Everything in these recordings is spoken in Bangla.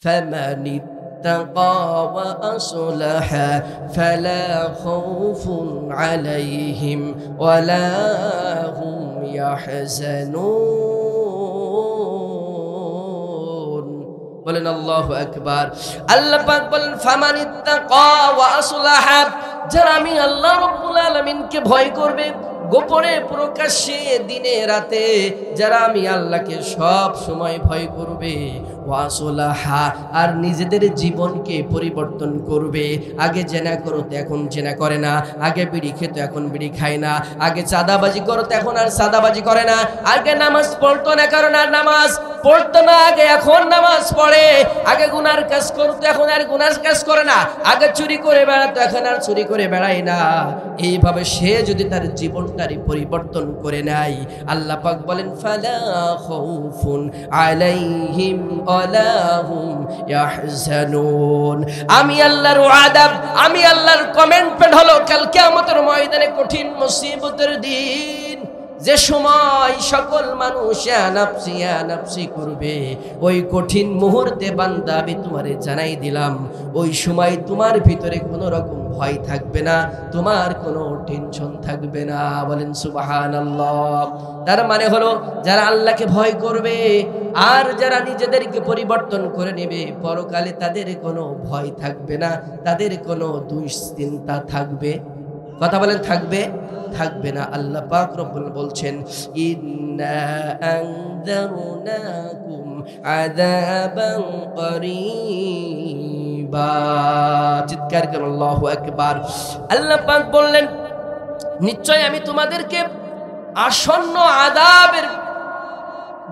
فمن اتقى وأصلح فلا خوف عليهم ولا هم يحزنون বলেন আল্লাহু আকবার। আল্লাহ পাক বলেন ফামান ইত্তাকা ওয়া আসলাহা, যারা আমি আল্লাহ রাব্বুল আলামিনকে ভয় করবে গোপনে প্রকাশ্যে দিনে রাতে, যারা আমি আল্লাহকে সব সময় ভয় করবে, ওয়াসলাহা আর নিজেদের জীবনকে পরিবর্তন করবে। আগে জেনা করতে এখন জেনা করে না, আগে বিড়ি খেত এখন বিড়ি খায় না, আগে চাঁদাবাজি করতে এখন আর চাঁদাবাজি করে না, আগে নামাজ পড়তো না কারণ আর নামাজ পড়তো না, আগে এখন নামাজ পড়ে, আগে গুনার কাজ করতো এখন আর গুনার কাজ করে না, আগে চুরি করে বেড়াতো এখন আর চুরি করে বেড়ায় না। এইভাবে সে যদি তার জীবনটারই পরিবর্তন করে নেয়, আল্লাহ পাক বলেন ফালা খাউফুন আলাইহিম ওয়ালা হুম ইয়াহজানুন। আমি আল্লাহর ওয়াদা, আমি আল্লাহর কমেন্টমেন্ট হলো কাল কিয়ামতের ময়দানে কঠিন মুসিবতের দিন, যে সময় সকল মানুষ ইয়া নাফসি করবে, ওই কঠিন মুহূর্তে বান্দা আমি তোমারে জানাই দিলাম, ওই সময় তোমার ভিতরে কোনো রকম ভয় থাকবে না, তোমার কোনো টেনশন থাকবে না। বলেন সুবহানাল্লাহ। তার মানে হলো যারা আল্লাহকে ভয় করবে আর যারা নিজেদেরকে পরিবর্তন করে নেবে, পরকালে তাদের কোনো ভয় থাকবে না, তাদের কোনো দুশ্চিন্তা থাকবে, কথা বলেন থাকবে থাকবে না। আল্লাহ পাক রব্বুল বলছেন ইন্না আনযারনাকুম আযাবান করিবা, চিৎকার করে আল্লাহু আকবার। আল্লাহ পাক বললেন নিশ্চয় আমি তোমাদেরকে আসন্ন আযাবের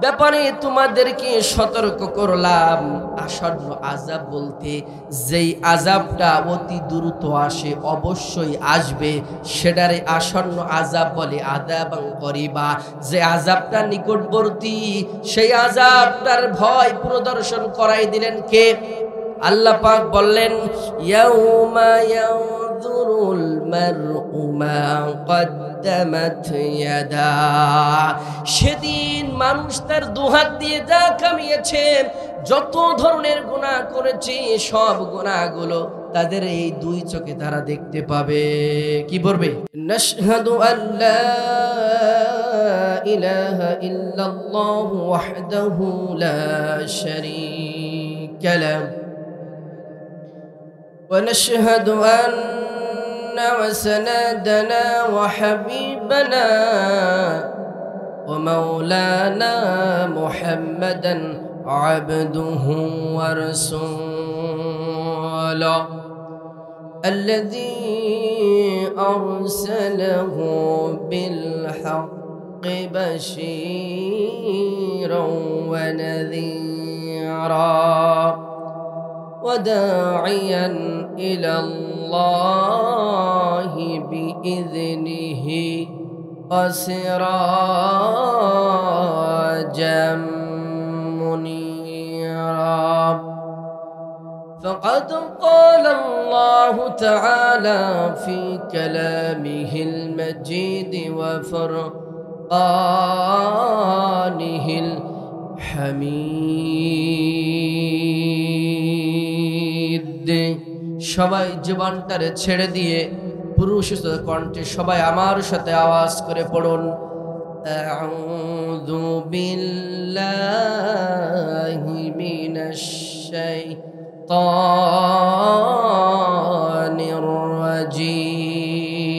ব্যাপারে তোমাদেরকে সতর্ক করলাম। আসন্ন আযাব বলতে যেই আযাবটা অতি দ্রুত আসে, অবশ্যই আসবে, সেটারে আসন্ন আযাব বলে, আযাবান করিবা। যে আযাবটা নিকটবর্তী, সেই আযাবটার ভয় প্রদর্শন করাই দিলেন কে? আল্লাহ পাক বললেন ইয়াউমা ইয়ানজুরুল মারউ মা কদ্দামাত ইয়াদা, সেদিন মানুষ তার দুহাত দিয়ে যা কামিয়েছে, যত ধরনের গুনাহ করেছে সব গুনাহগুলো তাদের এই দুই চোখে তারা দেখতে পাবে। কি বলবে? নাশহাদু আল্লা ইলাহা ইল্লাল্লাহু ওয়াহদাহু লা শারীকা লাহু ونشهد أن وسندنا وحبيبنا ومولانا محمدا عبده ورسوله الذي أرسله بالحق بشيرا ونذيرا وداعيا إلى الله بإذنه وسراجا منيرا. فقد قال الله تعالى في كلامه المجيد وفرقانه الحميد. সবাই জীবনটারে ছেড়ে দিয়ে পুরুষ কণ্ঠে সবাই আমার সাথে আওয়াজ করে পড়ুন আউযু বিল্লাহি মিনাশ শাইতানির রাজীম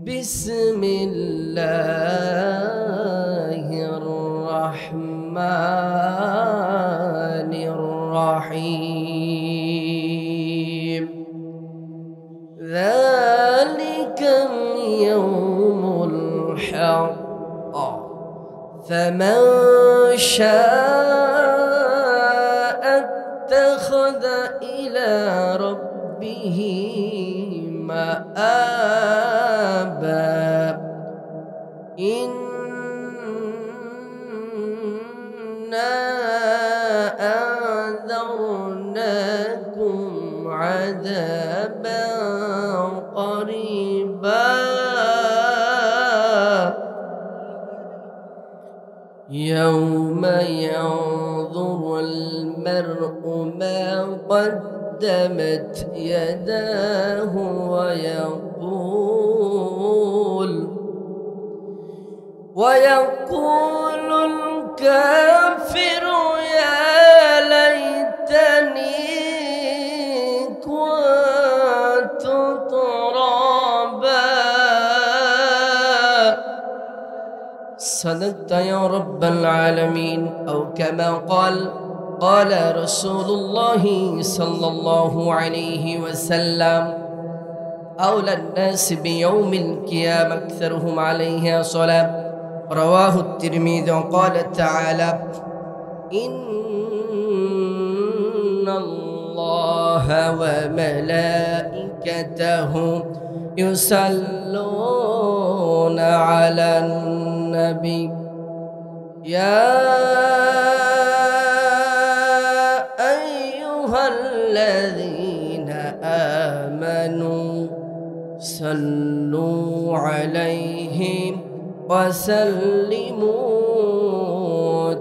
বিসমিল্লাহির রাহমানির রাহিম যালিকাল ইয়াউমুল হাক্ক ফামান শাআ ইত্তাখাযা ইলা রাব্বিহি মাআবা ইন্না أنذرناكم عذابا قريبا يوم ينظر المرء ما قدمت يداه ويقول الكافر يا ليتني كنت ترابا. صدقت يا رب العالمين. أو كما قال رسول الله صلى الله عليه وسلم أولى الناس بيوم القيامة أكثرهم عليها صلاة. رواه الترمذي. وقال تعالى إن الله وملائكته يصلون على النبي يا أيها الذين آمنوا صلوا عليه وسلموا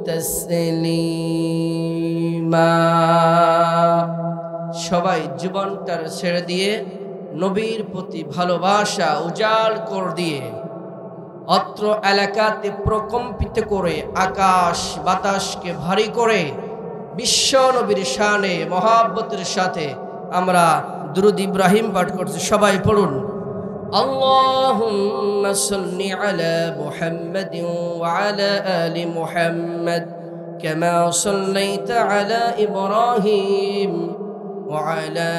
تسليما. সবাই জীবনটার ছেড়ে দিয়ে নবীর প্রতি ভালোবাসা উজাড় করে দিয়ে অত্র এলাকাতে প্রকম্পিত করে আকাশ বাতাসকে ভারী করে বিশ্ব নবীর শানে মহাব্বতের সাথে আমরা দুরূদ ইব্রাহিম পাঠ করছি। সবাই পড়ুন আল্লাহুম্মা সাল্লি আলা মুহাম্মাদিন ওয়া আলা আলি মুহাম্মাদ কামা সাল্লাইতা আলা ইব্রাহিম ওয়া আলা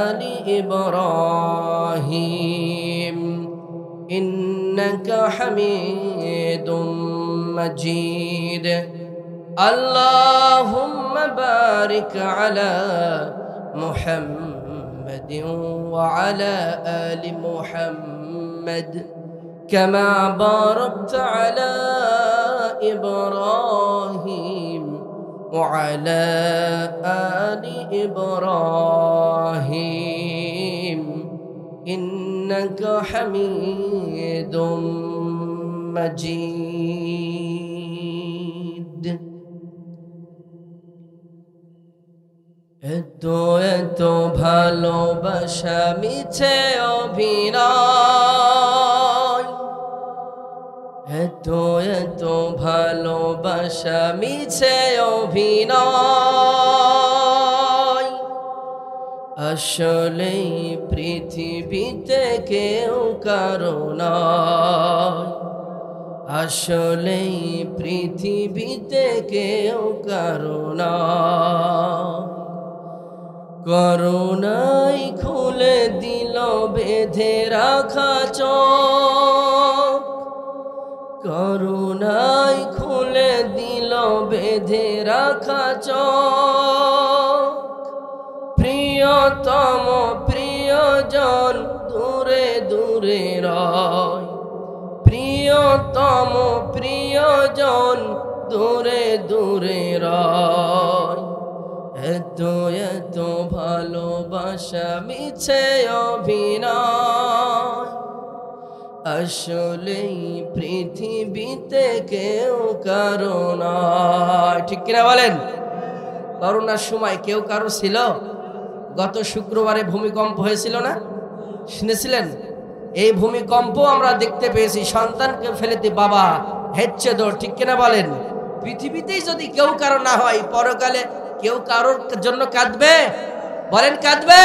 আলি ইব্রাহিম ইন্নাকা হামিদুম মাজিদ। আল্লাহুম্মা বারিক আলা মুহাম্মাদ ওয়া আলা আলি মুহাম্মাদ কামা বারাকতা আলা ইব্রাহিম ওয়া আলা আলি ইব্রাহিম ইন্নাকা হামিদুম মাজিদ। এত এত ভালোবাসা মিছে অভিনয়, এত এত ভালোবাসা মিছে অভিনয়, আসলে পৃথিবীতে কেউ কারো নয়, আসলে পৃথিবীতে কেউ কারো নয়। করুণায় খুলে দিল বেঁধে রাখা চোখ, করুণায় খুলে দিল বেঁধে রাখা চোখ। প্রিয়তম প্রিয়জন দূরে দূরে রয়, প্রিয়তম প্রিয়জন দূরে দূরে রয়। এত এত ভালোবাসা মিছে অভিনয়, আসলে পৃথিবীতে কেউ কারো নয়। ঠিক কিনা বলেন? করোনার সময় কেউ কারো ছিল? গত শুক্রবারে ভূমিকম্প হয়েছিল না, শুনেছিলেন? এই ভূমিকম্প আমরা দেখতে পেয়েছি। সন্তানকে ফেলেতে বাবা হেচ্ছে দৌড়। ঠিক কিনা বলেন? পৃথিবীতেই যদি কেউ কারো না হয়, পরকালে কেউ কারোর জন্য কাঁদবে? বলেন কাঁদবে?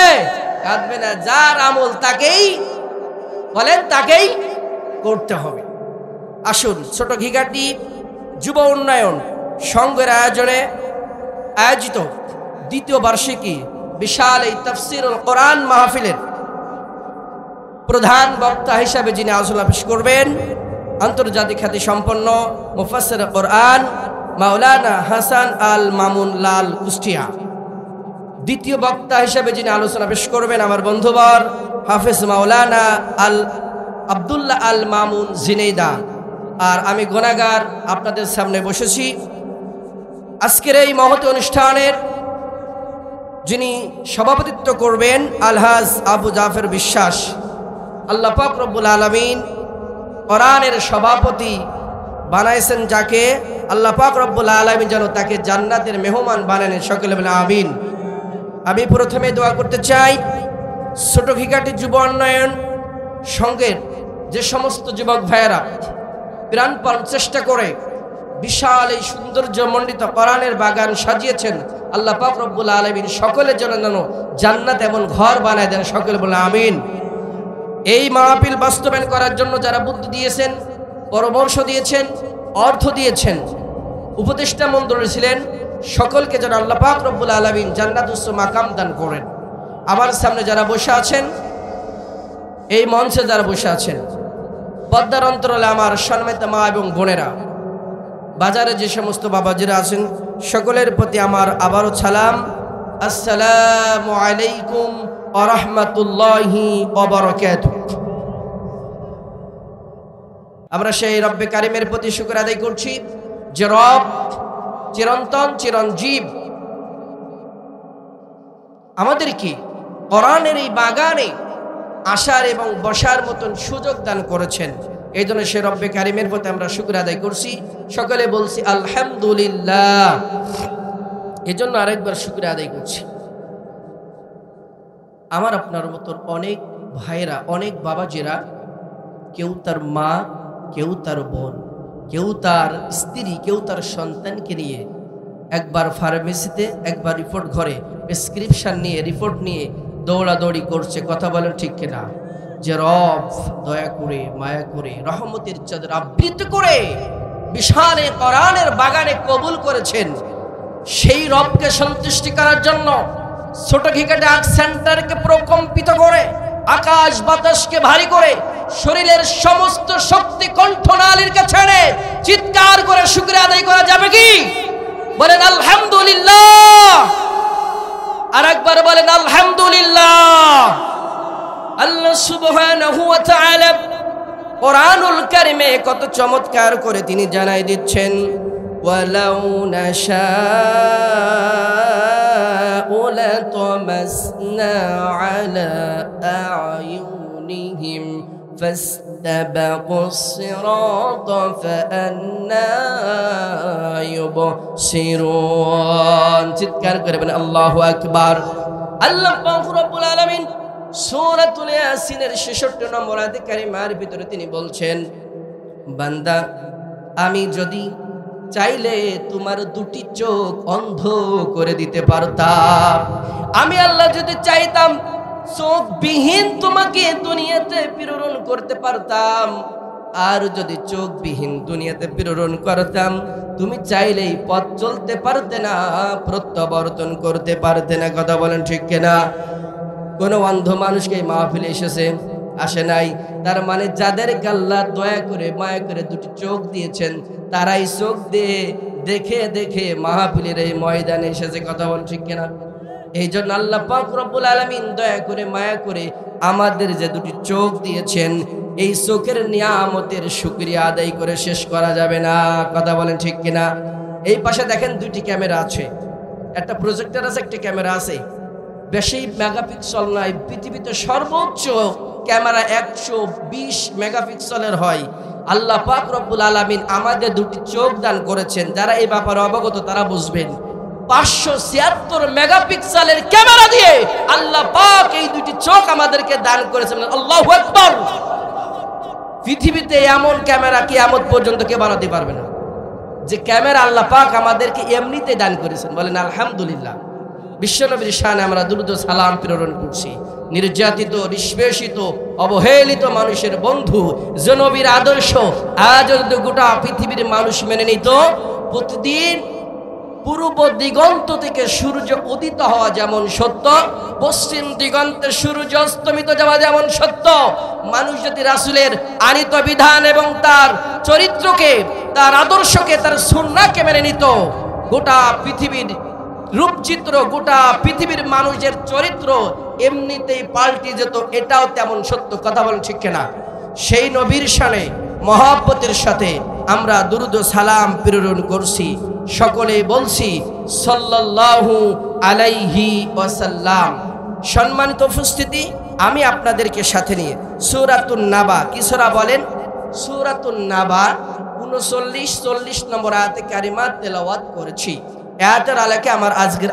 কাঁদবে না। যার আমল তাকেই বলেন তাকেই করতে হবে। আসুন, ছোট ঘিঘাটি যুব উন্নয়ন সংঘের আয়োজনে আয়োজিত দ্বিতীয় বার্ষিকী বিশাল এই তাফসীরুল কোরআন মাহফিলের প্রধান বক্তা হিসাবে যিনি আলোচনা পেশ করবেন, আন্তর্জাতিক খ্যাতি সম্পন্ন মুফাসসির কোরআন মাওলানা হাসান আল মামুন লাল কুষ্টিয়া। দ্বিতীয় বক্তা হিসাবে যিনি আলোচনা পেশ করবেন আমার বন্ধুবর হাফেজ মাওলানা আব্দুল্লাহ আল মামুন ঝিনাইদহ। আর আমি গুনাহগার আপনাদের সামনে বসেছি। আজকের এই মহৎ অনুষ্ঠানের যিনি সভাপতিত্ব করবেন আলহাজ আবু জাফর বিশ্বাস। আল্লাহ পাক রব্বুল আলামিন কোরআনের সভাপতি বানাইছেন যাকে আল্লাহ পাক রব্বুল আলামিন যেন তাকে জান্নাতের মেহমান বানানেন। সকলে বলে আমিন। আমি প্রথমে দোয়া করতে চাই ছোট ঘিঘাটি যুব উন্নয়ন সংঘের যে সমস্ত যুবক ভাইয়েরা প্রাণপণ চেষ্টা করে বিশাল এই সৌন্দর্যমণ্ডিত কোরআনের বাগান সাজিয়েছেন, আল্লাহ পাক রব্বুল আলামিন সকলের জন্য যেন জান্নাত এমন ঘর বানায় দেন। সকলে বলে আমিন। এই মাহফিল বাস্তবায়ন করার জন্য যারা বুদ্ধি দিয়েছেন, পরামর্শ দিয়েছেন, অর্থ দিয়েছেন, উপদেষ্টা মণ্ডলী ছিলেন, সকলকে যেন আল্লাহ পাক রব্বুল আলামিন জান্নাত উচ্চ মাকাম দান করেন। আমার সামনে যারা বসে আছেন, এই মঞ্চে যারা বসে আছেন, পদ্মার অন্তরালে আমার সম্মানিত মা এবং বোনেরা, বাজারে যে সমস্ত বাবাজিরা আছেন, সকলের প্রতি আমার আবারও সালাম, আসসালামু আলাইকুম ওয়া রাহমাতুল্লাহি ওয়া বারাকাতুহু। আমরা সেই রব্বে কারিমের প্রতি শুকর আদায় করছি যে রব চিরন্তন চিরঞ্জীব আমাদেরকে কোরআনের এই বাগানে আসার এবং বসার মতন সুযোগ দান করেছেন। এই জন্য সে রব্বে কারিমের প্রতি আমরা শুকর আদায় করছি। সকলে বলছি আলহামদুলিল্লাহ। এই জন্য আরেকবার শুকর আদায় করছি। আমার আপনার মতন অনেক ভাইরা, অনেক বাবাজিরা, কেউ তার মা, কেউ তার বোন, কেউ তার স্ত্রী, কেউ তার সন্তানকে নিয়ে একবার ফার্মেসিতে, একবার রিপোর্ট ঘরে প্রেসক্রিপশন নিয়ে, রিপোর্ট নিয়ে দৌড়াদৌড়ি করছে। কথা বলেন ঠিক কিনা? যে রব দয়া করে, মায়া করে, রহমতের চাদর আবৃত করে বিশাল কোরআনের বাগানে কবুল করেছেন, সেই রবকে সন্তুষ্টি করার জন্য ছোট ঘিঘাটি আর্ট সেন্টারকে প্রকম্পিত করে, আকাশ বাতাসকে ভারী করে, শরীরের সমস্ত শক্তি কণ্ঠনালীর কাছে এনে চিৎকার করে শুকরিয়া আদায় করা যাবে কি? বলেন আলহামদুলিল্লাহ। আর একবার বলেন আলহামদুলিল্লাহ। আল্লাহ সুবহানাহু ওয়া তাআলা কোরআনুল কারীমে কত চমৎকার করে তিনি জানাই দিচ্ছেন, ওয়ালাউ নাশাউ লাতামাসনা আলা আয়ুনিহিম ফাসতাবাকুস সিরাতা ফাআন্না ইউবসিরুন। চিৎকার করে বলেন আল্লাহু আকবার। আল্লাহ পাক রব্বুল আলামিন সূরাতুল ইয়াসিনের 66 নম্বর আয়াতে কারিমার ভিতরে তিনি বলছেন, বান্দা আমি যদি চাইলে তোমার দুটি চোখ অন্ধ করে দিতে পারতাম। আমি আল্লাহ যদি চাইতাম চোখবিহীন তোমাকে দুনিয়াতে প্রেরণ করতে পারতাম। আর যদি চোখবিহীন দুনিয়াতে প্রেরণ করতাম, তুমি চাইলেই পথ চলতে পারতে না, প্রত্যাবর্তন করতে পারতে না। কথা বলেন ঠিক কিনা? কোন অন্ধ মানুষকে মাহফিলে এসেছে, আসে নাই, তার মানে যাদেরকে আল্লাহ দয়া করে মায়া করে দুটি চোখ দিয়েছেন, তারাই চোখ দিয়ে দেখে দেখে মাহফিলের এই ময়দানে এসেছে। কথা বলেন ঠিক কিনা? এই জন্য আল্লাহ পাক রব্বুল আলামিন দয়া করে মায়া করে আমাদের যে দুটি চোখ দিয়েছেন, এই চোখের নিয়ামতের শুকরিয়া আদায় করে শেষ করা যাবে না। কথা বলেন ঠিক কিনা? এই পাশে দেখেন দুটি ক্যামেরা আছে, একটা প্রজেক্টর আছে, একটা ক্যামেরা আছে। বেশি মেগাপিক্সেল নয়, পৃথিবীতে সর্বোচ্চ ক্যামেরা 120 মেগাপিক্সেলের হয়। আল্লাহ পাক রব্বুল আলামিন আমাদের দুটি চোখ দান করেছেন। যারা এই ব্যাপারে অবগত তারা বুঝবেন, 576 মেগাপিক্সেলের ক্যামেরা দিয়ে আল্লাহ পাক এই দুটি চোখ আমাদেরকে দান করেছেন। আল্লাহু আকবার। পৃথিবীতে এমন ক্যামেরা কিয়ামত পর্যন্ত কেউ বানাতে পারবে না, যে ক্যামেরা আল্লাহ পাক আমাদেরকে এমনিতে দান করেছেন। বলেন আলহামদুলিল্লাহ। বিশ্বনবীর শানে আমরা দুরূদ ও সালাম প্রেরণ করছি। নির্যাতিত, নিষ্পেষিত, অবহেলিত মানুষের বন্ধু যে নবীর আদর্শ আজ গোটা পৃথিবীর মানুষ মেনে নিত, প্রতিদিন পূর্ব দিগন্ত থেকে সূর্য উদিত হওয়া যেমন সত্য, পশ্চিম দিগন্তে সূর্য অস্তমিত যাওয়া যেমন সত্য, মানুষ যদি রাসূলের আনিত বিধান এবং তার চরিত্রকে, তার আদর্শকে, তার সুন্নাহকে মেনে নিত, গোটা পৃথিবীর রূপচিত্র, গোটা পৃথিবীর মানুষের চরিত্র এমনিতেই পাল্টে যেত। এটাও তেমন সত্য। কথা বলেন ঠিক কিনা? সেই নবীর শানে মহব্বতের সাথে আমরা দুরূদ ও সালাম প্রেরণ করছি। সকলেই বলছি সাল্লাল্লাহু আলাইহি ওয়াসাল্লাম। সম্মানিত উপস্থিতি, আমি আপনাদেরকে সাথে নিয়ে সূরাতুন নাবা, কি সূরা বলেন? সূরাতুন নাবা 39-40 নম্বর আয়াতে কারিমা তেলাওয়াত করেছি। আয়াতের আলোকে আমার আজকের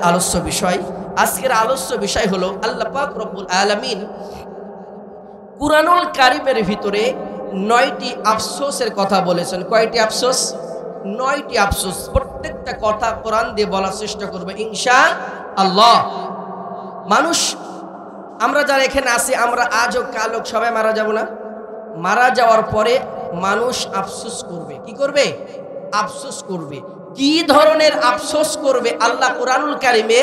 আলোচ্য বিষয় হলো আল্লাহ পাক রব্বুল আলামিন কুরআনুল কারীমের ভিতরে 9টি আফসোসের কথা বলেছেন। কয়টি আফসোস? 9টি আফসোস। প্রত্যেকটা কথা কোরআন দিয়ে বলার চেষ্টা করবে ইনশাআল্লাহ। মানুষ, আমরা যারা এখানে আছি, আমরা আজ হোক কাল হোক সবাই মারা যাব না? মারা যাওয়ার পরে মানুষ আফসোস করবে। কি করবে? আফসোস করবে। কি ধরনের আফসোস করবে আল্লাহ কুরআনুল কারীমে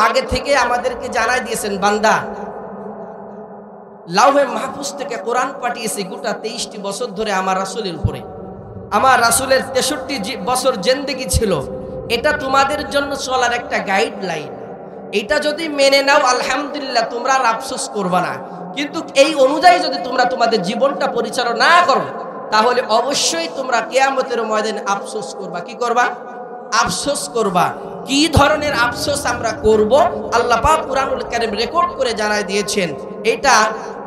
আগে থেকে আমাদেরকে জানাই দিয়েছেন। বান্দা, লাউহে মাহফুজ থেকে কোরআন পাঠিয়েছে গোটা 23টি বছর ধরে আমার রাসূলের উপরে। আমার রাসূলের 63 বছর জিন্দেগি ছিল। এটা তোমাদের জন্য চলার একটা গাইডলাইন। এটা যদি মেনে নাও আলহামদুলিল্লাহ, তোমরা আর আফসোস করবা না। কিন্তু এই অনুযায়ী যদি তোমরা তোমাদের জীবনটা পরিচালনা না করো, তাহলে অবশ্যই তোমরা কিয়ামতের ময়দানে আফসোস করবা। কি করবা? আফসোস করবা। কি ধরনের আফসোস আমরা করব আল্লাহ পাক কুরআনুল কারীম রেকর্ড করে জানাই দিয়েছেন। এটা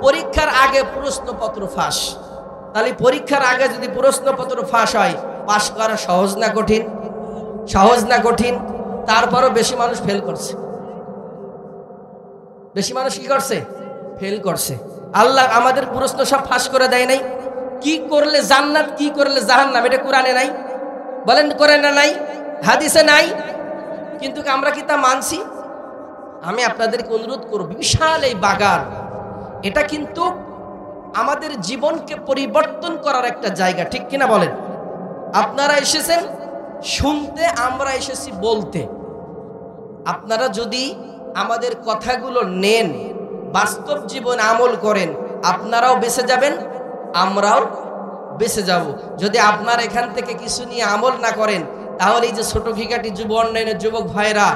পরীক্ষার আগে প্রশ্নপত্র ফাঁস। তাহলে পরীক্ষার আগে যদি প্রশ্নপত্র ফাঁস হয়, পাশ করা সহজ না কঠিন? সহজ না কঠিন? তারপরও বেশি মানুষ ফেল করছে। বেশি মানুষ কি করছে? ফেল করছে। আল্লাহ আমাদের প্রশ্ন সব ফাঁস করে দেয় নাই? কি করলে জান্নাত, কি করলে জাহান্নাম, এটা কোরআনে নাই? বলেন কোরআনে নাই? হাদিসে নাই? কিন্তু আমরা কি তা মানছি? আমি আপনাদেরকে অনুরোধ করব, বিশাল এই বাগান, এটা কিন্তু আমাদের জীবনকে পরিবর্তন করার একটা জায়গা। ঠিক কিনা বলেন? আপনারা এসেছেন শুনতে, আমরা এসেছি বলতে। আপনারা যদি আমাদের কথাগুলো নেন, বাস্তব জীবন আমল করেন, আপনারাও বেঁচে যাবেন, আমরাও বেঁচে যাব। যদি আপনারা এখান থেকে কিছু নিয়ে আমল না করেন, তাহলে এই যে ছোট ঘিঘাটি যুব অন্যান্য যুবক ভাইরা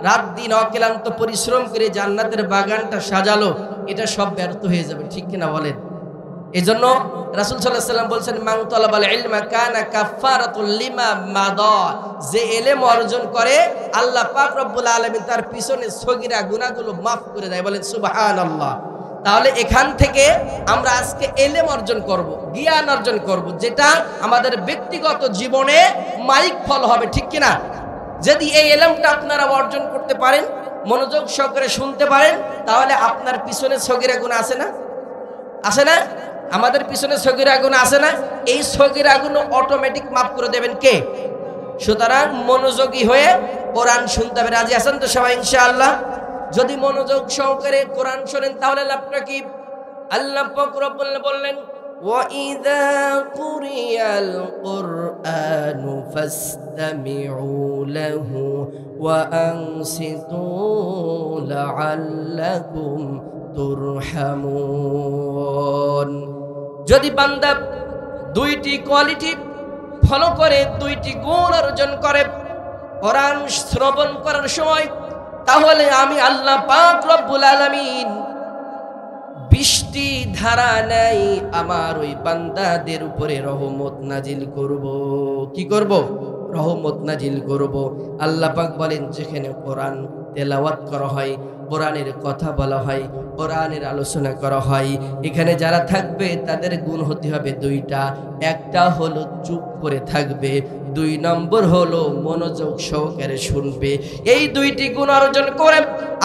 রাত দিন অক্লান্ত পরিশ্রম করে জান্নাতের বাগানটা সাজালো, এটা সব ব্যর্থ হয়ে যাবে। ঠিক কিনা বলেন? এজন্য রাসূল সাল্লাল্লাহু আলাইহি ওয়াসাল্লাম বলছেন, মান তালাবাল ইলমা কানা কাফারাতুল লিমা মাদা। যে ইলম অর্জন করে আল্লাহ পাক রব্বুল আলামিন তার পিছনে সগীরা গুনাহগুলো maaf করে দেয়। বলেন সুবহানাল্লাহ। তাহলে এখান থেকে আমরা আজকে ইলম অর্জন করব, জ্ঞান অর্জন করব, যেটা আমাদের ব্যক্তিগত জীবনে মাইক ফল হবে। ঠিক কিনা? যদি এই ইলমটা আপনারা অর্জন করতে পারেন, মনোযোগ সহকারে শুনতে পারেন, তাহলে আপনার পিছনে সগীরা গুনাহ আছে না? আছে না? আমাদের পিছনে সগীরা গুনাহ আছে না? এই সগীরা গুনাহ অটোমেটিক maaf করে দেবেন কে? সুতরাং মনোযোগী হয়ে কোরআন শুনতে হবে। রাজি আছেন তো সবাই ইনশাআল্লাহ? যদি মনোযোগ সহকারে কোরআন শোনেন তাহলে লাভটা কি? আল্লাহ পাক রব্বুল বললেন, وَإِذَا قُرِئَ الْقُرْآنُ فَاسْتَمِعُوا لَهُ وَأَنصِتُوا لَعَلَّكُمْ তুরহামুন। যদি বান্দা 2টি কোয়ালিটি ফলো করে, 2টি গুণ অর্জন করে কোরআন শ্রবণ করার সময়, তাহলে আমি আল্লাহ পাক রব্বুল আলামিন বৃষ্টি ধারা নাই আমার ওই বান্দাদের উপরে রহমত নাজিল করব। কি করব? রহমত নাজিল করব। আল্লাহ পাক বলেন, যেখানে কোরআন তেলাওয়াত করা হয়, কোরআনের কথা বলা হয়, কোরআনের আলোচনা করা হয়, এখানে যারা থাকবে তাদের গুণ হতে হবে 2টা। একটা হলো চুপ করে থাকবে, 2 নম্বর হলো মনোযোগ সহকারে শুনবে। এই 2টি গুণ অর্জন করে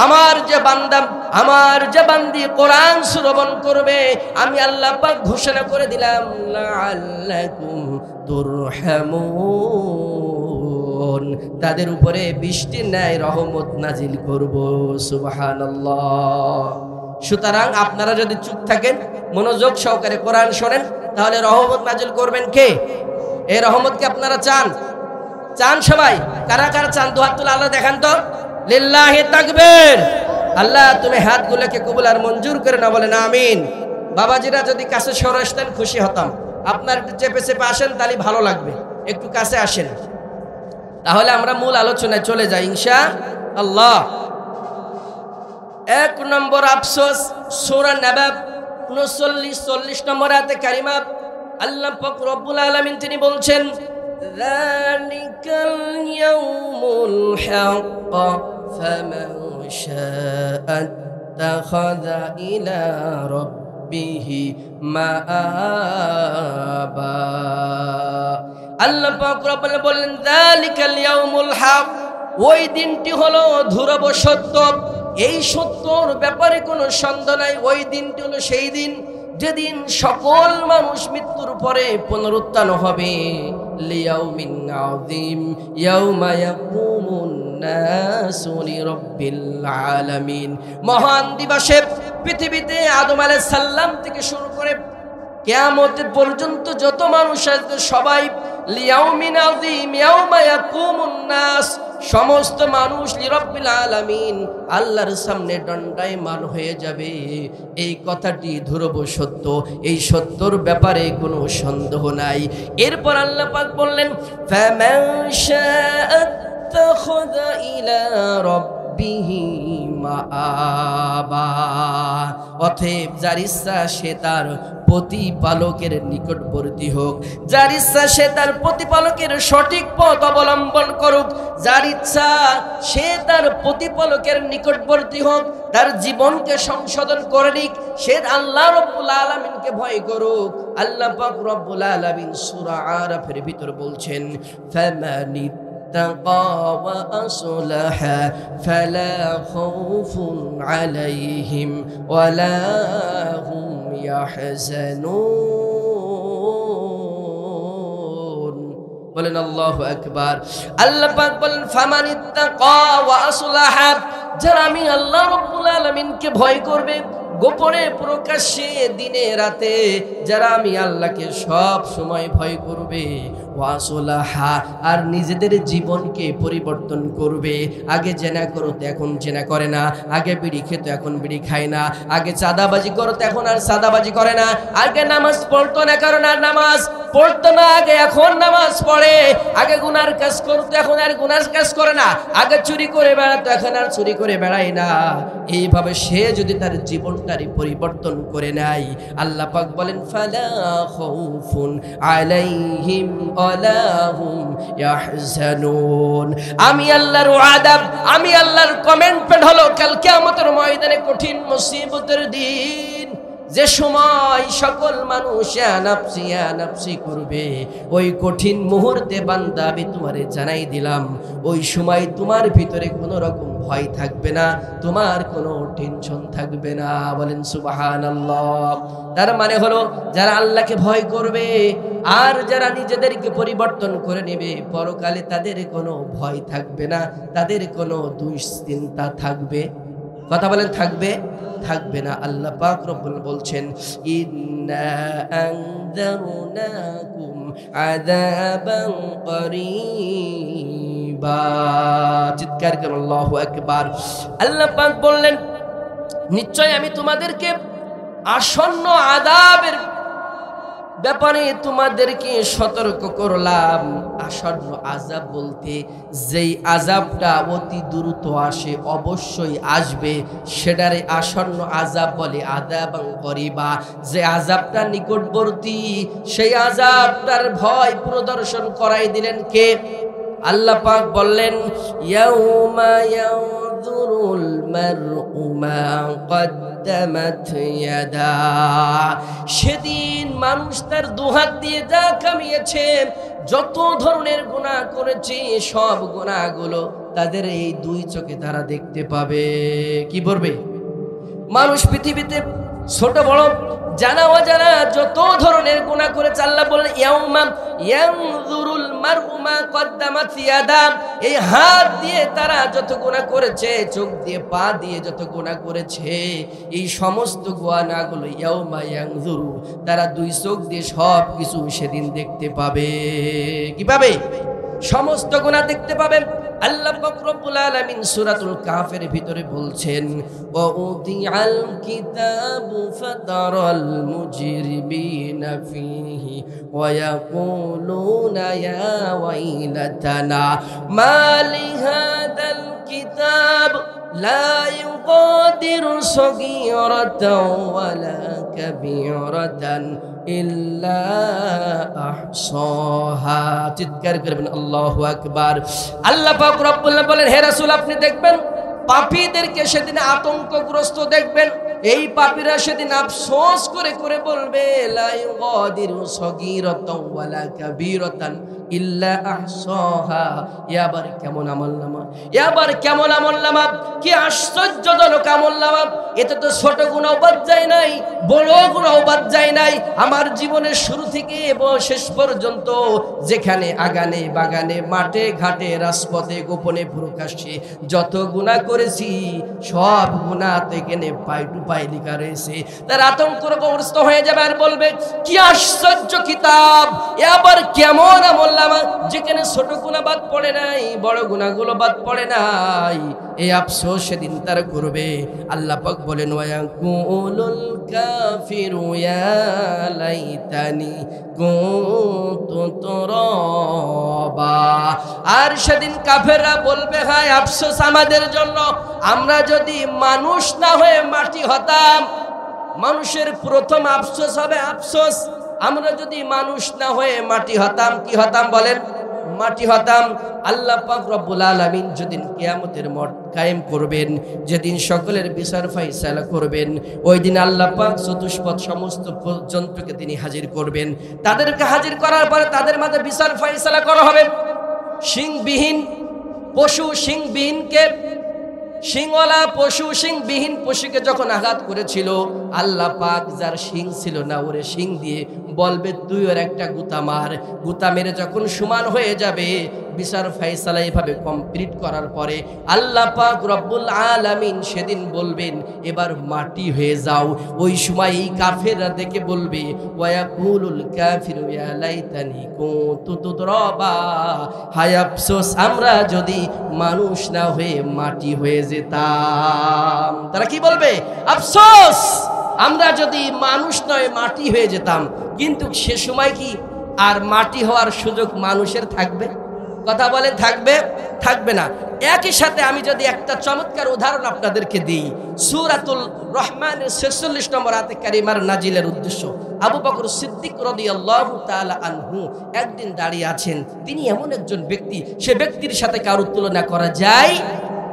আমার যে বান্দা, আমার যে বান্দি কোরআন শ্রবণ করবে, আমি আল্লাহ পাক ঘোষণা করে দিলাম, লাআল্লাকুম তুরহামুন, তাদের উপরে বৃষ্টির ন্যায় রহমত নাজিল করব। সুবহানাল্লাহ। সুতরাং আপনারা যদি চুপ থাকেন, মনোযোগ সহকারে কোরআন শোনেন, তাহলে রহমত নাজিল করবেন কে? এই রহমতকে আপনারা চান? চান সবাই? কারা কারা চান? দুহাত তুলে আল্লাহ দেখান তো। লিল্লাহি তাকবীর। আল্লাহ তুমি হাতগুলোকে কবুল আর মঞ্জুর করে না, বলেন আমিন। বাবাজিরা যদি কাছে সরে আসতেন খুশি হতাম। আপনার একটু চেপে চেপে আসেন, তাহলে ভালো লাগবে। একটু কাছে আসেন, তাহলে আমরা মূল আলোচনায় চলে যাই ইনশাআল্লাহ। 1 নম্বর আফসোস, সূরা নাবা 39-40 নম্বর আয়াতে কারিমা আল্লাহ পাক রব্বুল আলামিন তিনি বলছেন, যালিকাল ইয়াউমুল হাক্ক ফামান শাআ আত্তাখাযা ইলা রাব্বিহি মাআবা। আল্লাহ পাক রব্বুল বলেন যালিকাল ইয়াউমুল হক, ওই দিনটি হলো ধ্রুব সত্য। এই সত্যর ব্যাপারে কোনো সন্দেহ নাই। ওই দিনটি হলো সেই দিন যেদিন সকল মানুষ মৃত্যুর পরে পুনরুত্থান হবে। লিয়াউমিন আযীম ইয়াউমা ইয়াকুমুন নাসু লিরাব্বিল আলামিন, মহান দিবসে পৃথিবীতে আদম আলাইহিস সালাম থেকে শুরু করে কিয়ামত পর্যন্ত যত মানুষ আসবে সবাই লিয়াউমিন আযীম ইয়াউমা ইয়াকুমুন নাস, সমস্ত মানুষ লিরাব্বিল আলামিন আল্লাহর সামনে দণ্ডায়মান হয়ে যাবে। এই কথাটি ধ্রুব সত্য, এই সত্যর ব্যাপারে কোনো সন্দেহ নাই। এরপর আল্লাহ পাক বললেন ফামান শাআত্তাখাযা ইলা রাব্বিহি মাআবা, অতএব যার ইচ্ছা সে তার প্রতিপালকের নিকটবর্তী হোক, যার ইচ্ছা সে তার প্রতিপালকের সঠিক পথ অবলম্বন করুক, যার ইচ্ছা সে তার প্রতিপালকের নিকটবর্তী হোক, তার জীবনকে সংশোধন করে নিক, সে আল্লাহ রব্বুল আলামিনকে ভয় করুক। আল্লাহ পাক রব্বুল আলামিন সূরা আরাফের ভিতর বলছেন ফামানি اتقى وأصلح فلا خوف عليهم ولا هم يحزنون। বলেন আল্লাহু আকবার। আল্লাহ পাক বলেন ফামান ইত্তাকা ওয়া আসলাহা, যারা আমি আল্লাহ রাব্বুল আলামিনকে ভয় করবে গোপনে প্রকাশ্যে দিনে রাতে, যারা আমি আল্লাহকে সব সময় ভয় করবে, ওয়াসলাহা আর নিজেদের জীবনকে পরিবর্তন করবে। আগে জেনা করতো এখন জেনা করে না, আগে বিড়ি খেতো এখন বিড়ি খায় না, আগে চাঁদাবাজি করতো এখন আর চাঁদাবাজি করে না, আগে নামাজ পড়তো না কারণ আর নামাজ পড়তো না, আগে এখন নামাজ পড়ে, আগে গুনার কাজ করতো এখন আর গুনার কাজ করে না, আগে চুরি করে বেড়াতো এখন আর চুরি করে বেড়ায় না। এইভাবে সে যদি তার জীবনটারই পরিবর্তন করে নেয়, আল্লাহ পাক বলেন ফালা খাউফুন আলাইহিম ওয়ালা হুম ইয়াহজানুন। আমি আল্লাহর ওয়াদা, আমি আল্লাহর কমিটমেন্ট হলো কাল কিয়ামতের ময়দানে কঠিন মুসিবতের দিন, যে সময় সকল মানুষ ইয়া নাফসি করবে, ওই কঠিন মুহূর্তে বান্দা আমি তোমারে জানাই দিলাম, ওই সময় তোমার ভিতরে কোনো রকম ভয় থাকবে না, তোমার কোনো টেনশন থাকবে না। বলেন সুবহানাল্লাহ। তার মানে হলো যারা আল্লাহকে ভয় করবে আর যারা নিজেদেরকে পরিবর্তন করে নেবে, পরকালে তাদের কোনো ভয় থাকবে না, তাদের কোনো দুশ্চিন্তা থাকবে, কথা বলেন থাকবে থাকবে না। আল্লাহ পাক রব্বুল বলছেন ইন্না আনযারনাকুম আযাবান করিবা, চিৎকার করে আল্লাহু আকবার। আল্লাহ পাক বললেন নিশ্চয় আমি তোমাদেরকে আসন্ন আযাবের ব্যাপারে তোমাদেরকে সতর্ক করলাম। আসন্ন আযাব বলতে যেই আযাবটা অতি দ্রুত আসে, অবশ্যই আসবে, সেটারে আসন্ন আযাব বলে, আযাবান করিবা। যে আযাবটা নিকটবর্তী সেই আযাবটার ভয় প্রদর্শন করাই দিলেন কে? আল্লাহ পাক বললেন ইয়াউমা ইয়ানজুরুল মারউ মা কদ্দামাত ইয়াদা, সেদিন মানুষ তার দুহাত দিয়ে যা কামিয়েছে, যত ধরনের গুনাহ করেছে সব গুনাহগুলো তাদের এই দুই চোখে তারা দেখতে পাবে। কি বলবে? মানুষ পৃথিবীতে ছোট বড় জানা অজানা যত ধরনের গুনাহ করেছে, আল্লাহ বলেন ইয়াউমা ইয়ানজুরুল মারউ মা কদ্দামাত ইয়াদা, এই হাত দিয়ে তারা যত গুনাহ করেছে, চোখ দিয়ে পা দিয়ে যত গুনাহ করেছে, এই সমস্ত গুনাহগুলো ইয়াউমা ইয়ানজুরু, তারা দুই চোখ দিয়ে সব কিছু সেদিন দেখতে পাবে। কি পাবে? সমস্ত গুনাহ দেখতে পাবেন। আল্লাহ পাক রব্বুল আলামিন সূরাতুল কাফের ভিতরে বলছেন ওয়া উদিআল কিতাবু ফাতারাল মুজরিমিনা ফীহি ওয়া ইয়াকুলুনা ইয়া ওয়াইলাতানা মা লিহাদাল কিতাব লা ইউগাদিরু সগীরাতাও ওয়ালা কাবীরাতান ইল্লা আহসাহা। চিৎকার করবেন আল্লাহু আকবার। আল্লাহ পাক রব্বুল আলামিন বলেন হে রাসূল আপনি দেখবেন পাপীদেরকে সেদিন আতঙ্কগ্রস্ত দেখবেন। এই পাপীরা সেদিন আফসোস করে করে বলবে লা ইউগাদিরু সগীরাতাও ওয়ালা কাবীরাতান ইল্লা আহসাহা। এবার কেমন আমলনামা, এবার কেমন আমলনামা, কি আশ্চর্যজনক আমলনামা। এতে তো ছোট গুনাহ বাদ যায় নাই, বড় গুনাহ বাদ যায় নাই। আমার জীবনের শুরু থেকে এবং শেষ পর্যন্ত যেখানে আগানে বাগানে মাঠে ঘাটে রাজপথে গোপনে প্রকাশ্যে যত গুনাহ করেছি সব গুনাহ থেকে পাই টু পাই লেখা রয়েছে। তার আতঙ্কগ্রস্ত হয়ে যাবে আর বলবে কি আশ্চর্য কিতাব, এবার কেমন আমলনামা, যেখানে ছোট গুনাহ বাদ পড়ে নাই, বড় গুনাহগুলো বাদ পড়ে নাই। এই আফসোস সেদিন তার করবে। আল্লাহ পাক বলেন ওয়ায়াকুলুল কাফিরু ইয়া লাইতানি কুনতু তুরাবা। আর সেদিন কাফেররা বলবে হায় আফসোস আমাদের জন্য, আমরা যদি মানুষ না হয়ে মাটি হতাম। মানুষের প্রথম আফসোস হবে আফসোস, আমরা যদি মানুষ না হয়ে মাটি হতাম। কি হতাম বলেন? মাটি হতাম। আল্লাহ পাক রব্বুল আলামিন যেদিন কিয়ামতের মাঠ কায়েম করবেন, যেদিন সকলের বিচার ফয়সালা করবেন, ওই দিন আল্লাহ পাক চতুষ্পদ সমস্ত জন্তুকে তিনি হাজির করবেন। তাদেরকে হাজির করার পরে তাদের মাঝে বিচার ফয়সালা করা হবে। সিংবিহীন পশু সিংবিহীনকে, সিংওয়ালা পশু সিংবিহীন পশুকে যখন আঘাত করেছিল, আল্লাহ পাক যার সিং ছিল না ওরে সিং দিয়ে বলবে তুই ওর একটা গুতা মার। গুতা মেরে যখন সমান হয়ে যাবে, বিচার ফয়সালা এভাবে কমপ্লিট করার পরে আল্লাহ পাক রব্বুল আলামিন সেদিন বলবেন এবার মাটি হয়ে যাও। ওই সময় এই কাফেররা দেখে বলবে ওয়ায়াকুলুল কাফিরু ইয়া লাইতানি কুনতু তুরাবা, হায় আফসোস আমরা যদি মানুষ না হয়ে মাটি হয়ে যেতাম। তারা কি বলবে? আফসোস আমরা যদি মানুষ নয় মাটি হয়ে যেতাম। কিন্তু সে সময় কি আর মাটি হওয়ার সুযোগ মানুষের থাকবে? কথা বলে থাকবে? থাকবে না। একই সাথে আমি যদি একটা চমৎকার উদাহরণ আপনাদেরকে দিই, সূরাতুল রহমানের 46 নম্বর আয়াতে কারিমার নাজিলের উদ্দেশ্য। আবু বকর সিদ্দিক রাদিয়াল্লাহু তাআলা আনহু একদিন দাঁড়িয়ে আছেন। তিনি এমন একজন ব্যক্তি, সে ব্যক্তির সাথে কারো তুলনা করা যায়।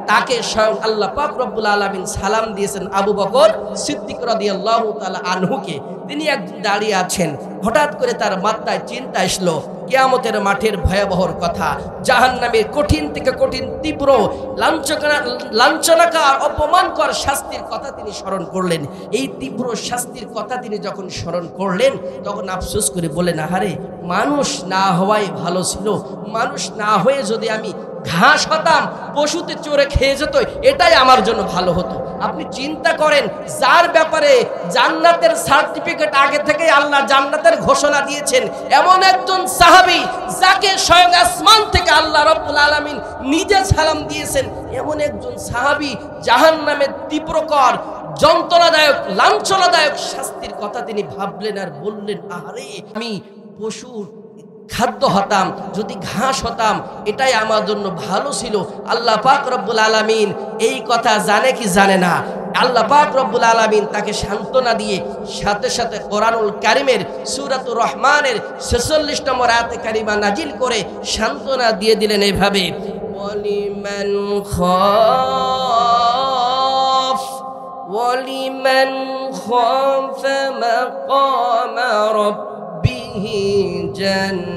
তাকে স্বয়ং আল্লাহ পাক রব্বুল আলামিন সালাম দিয়েছেন আবু বকর সিদ্দিক রাদিয়াল্লাহু তাআলা আনহুকে। তিনি একদিন দাঁড়িয়ে আছেন, হঠাৎ করে তার মাথায় চিন্তা আসলো কিয়ামতের মাঠের ভয়াবহর কথা, জাহান্নামের কঠিন থেকে কঠিন তীব্র লাঞ্ছনাকার অপমানকর শাস্তির কথা তিনি স্মরণ করলেন। এই তীব্র শাস্তির কথা তিনি যখন স্মরণ করলেন, তখন আফসোস করে বলেন আহারে মানুষ না হওয়াই ভালো ছিল। মানুষ না হয়ে যদি আমি ঘাস হতাম, পশুতে চড়ে খেয়ে যেত, এটাই আমার জন্য ভালো হতো। আপনি চিন্তা করেন, যার ব্যাপারে জান্নাতের সার্টিফিকেট আগে থেকে আল্লাহ জান্নাতের ঘোষণা দিয়েছেন, এমন একজন সাহাবী যাকে স্বয়ং আসমান থেকে আল্লাহ রাব্বুল আলামিন নিজে সালাম দিয়েছেন, এমন একজন সাহাবী জাহান্নামের তীব্রকর যন্ত্রণাদায়ক লাঞ্ছনাদায়ক শাস্তির কথা তিনি ভাবলেন আর বললেন আহারে আমি পশুর খাদ্য হতাম, যদি ঘাস হতাম, এটাই আমার জন্য ভালো ছিল। আল্লাহ পাক রব্বুল আলামিন এই কথা জানে কি জানে না? আল্লাহ পাক রব্বুল আলামিন তাকে সান্ত্বনা দিয়ে সাথে সাথে কোরআনুল কারীমের সূরাতুর রহমানের 46 নম্বর আয়াতে কারিমা নাজিল করে সান্ত্বনা দিয়ে দিলেন এইভাবে ওয়ালিমান খাফা মাকামা রাব্বিহি জান্নাতান।